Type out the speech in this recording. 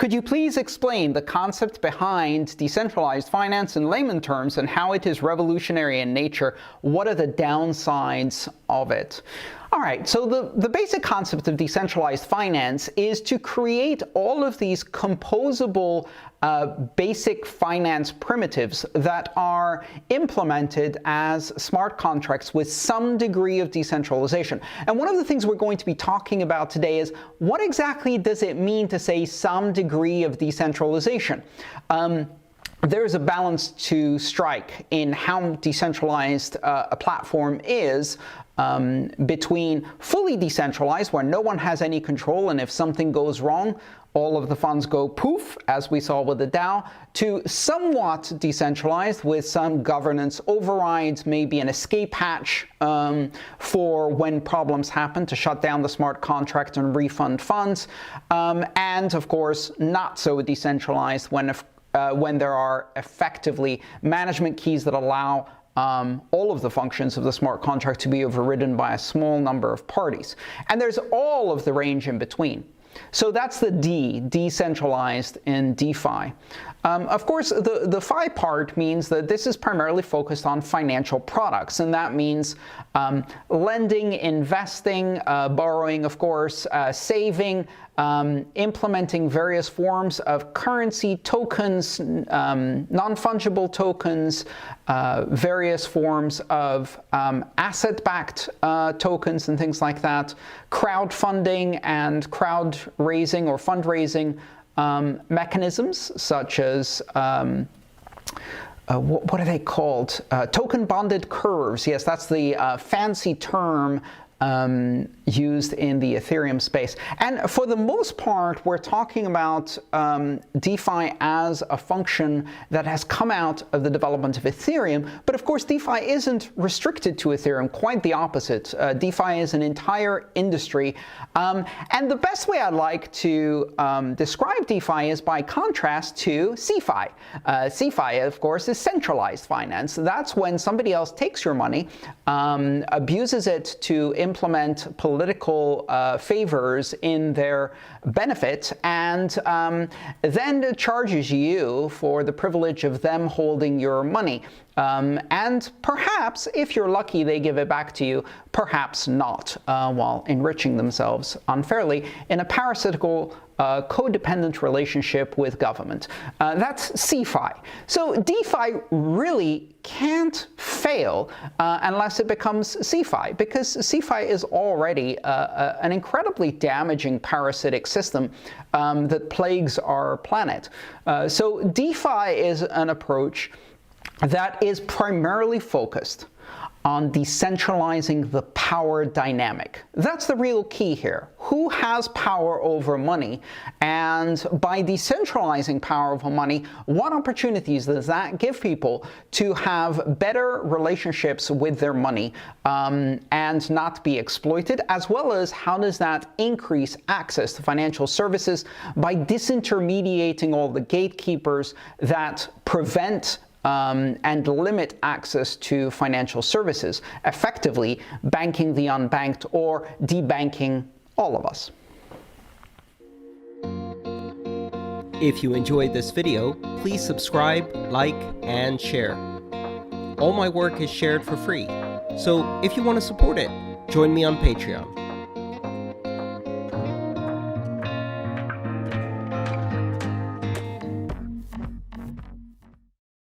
Could you please explain the concept behind decentralized finance in layman terms and how it is revolutionary in nature? What are the downsides of it? All right, so the basic concept of decentralized finance is to create all of these composable basic finance primitives that are implemented as smart contracts with some degree of decentralization. And one of the things we're going to be talking about today is what exactly does it mean to say some degree of decentralization? There's a balance to strike in how decentralized a platform is between fully decentralized, where no one has any control, and if something goes wrong, all of the funds go poof, as we saw with the DAO, to somewhat decentralized with some governance overrides, maybe an escape hatch for when problems happen to shut down the smart contract and refund funds, and of course not so decentralized when there are effectively management keys that allow all of the functions of the smart contract to be overridden by a small number of parties. And there's all of the range in between. So that's the D, decentralized in DeFi. Of course, the Fi part means that this is primarily focused on financial products, and that means lending, investing, borrowing, of course, saving, implementing various forms of currency, tokens, non-fungible tokens, various forms of asset-backed tokens and things like that, crowdfunding and crowd raising or fundraising mechanisms such as what are they called? Token bonded curves. Yes, that's the fancy term used in the Ethereum space. And for the most part, we're talking about DeFi as a function that has come out of the development of Ethereum. But of course, DeFi isn't restricted to Ethereum, quite the opposite. DeFi is an entire industry. And the best way I like to describe DeFi is by contrast to CeFi. CeFi, of course, is centralized finance. That's when somebody else takes your money, abuses it to implement political favors in their benefit, and then charges you for the privilege of them holding your money. And perhaps, if you're lucky, they give it back to you, perhaps not, while enriching themselves unfairly in a parasitical codependent relationship with government. That's CeFi. So DeFi really can't fail unless it becomes CeFi, because CeFi is already an incredibly damaging parasitic system that plagues our planet. So DeFi is an approach that is primarily focused on decentralizing the power dynamic. That's the real key here. Who has power over money? And by decentralizing power over money, what opportunities does that give people to have better relationships with their money and not be exploited, as well as how does that increase access to financial services by disintermediating all the gatekeepers that prevent and limit access to financial services, effectively banking the unbanked or debanking all of us. If you enjoyed this video, please subscribe, like, and share. All my work is shared for free, so if you want to support it, join me on Patreon.